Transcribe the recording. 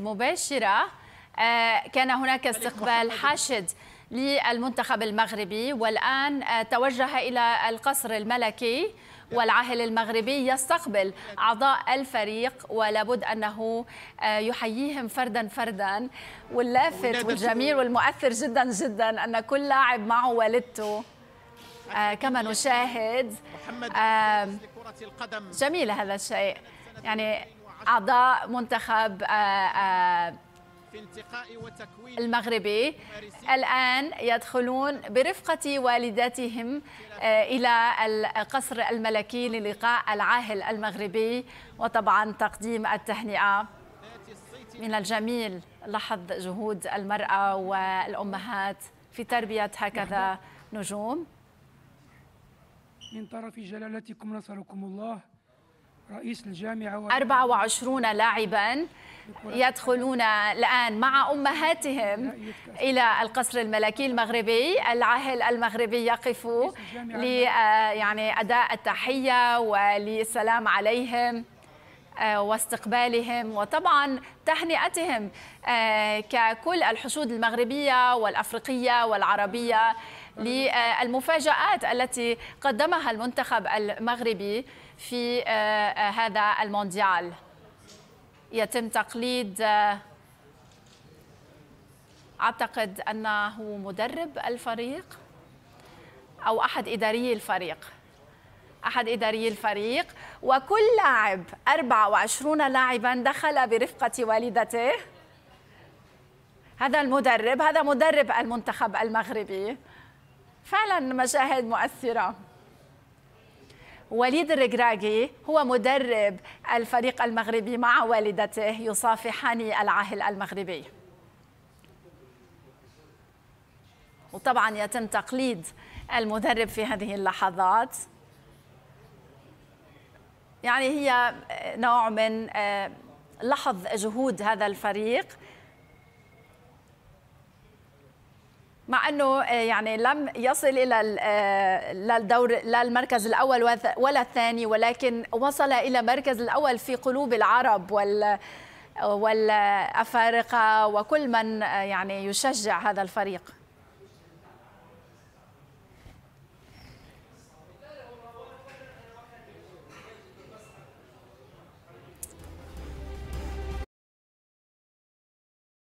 مباشرة. كان هناك استقبال حاشد للمنتخب المغربي، والآن توجه إلى القصر الملكي، والعاهل المغربي يستقبل أعضاء الفريق، ولابد أنه يحييهم فردا فردا. واللافت والجميل والمؤثر جدا جدا أن كل لاعب معه والدته كما نشاهد. جميل هذا الشيء، يعني أعضاء منتخب المغربي الآن يدخلون برفقة والداتهم إلى القصر الملكي للقاء العاهل المغربي، وطبعا تقديم التهنئة. من الجميل لاحظ جهود المرأة والأمهات في تربية هكذا نجوم. من طرف جلالتكم نصركم الله رئيس الجامعة 24 لاعبا يدخلون الآن مع أمهاتهم إلى القصر الملكي المغربي. العاهل المغربي يقف يعني أداء التحية وللسلام عليهم واستقبالهم، وطبعا تهنئتهم ككل الحشود المغربية والأفريقية والعربية للمفاجآت التي قدمها المنتخب المغربي في هذا المونديال. يتم تقليد أعتقد أنه مدرب الفريق أو أحد إداري الفريق، وكل لاعب 24 لاعبا دخل برفقة والدته. هذا المدرب، هذا مدرب المنتخب المغربي. فعلا مشاهد مؤثرة. وليد الركراكي هو مدرب الفريق المغربي مع والدته يصافحان العاهل المغربي، وطبعا يتم تقليد المدرب في هذه اللحظات. يعني هي نوع من لحظ جهود هذا الفريق، مع أنه يعني لم يصل إلى الدور لا المركز الأول ولا الثاني، ولكن وصل إلى المركز الأول في قلوب العرب والأفارقة وكل من يعني يشجع هذا الفريق.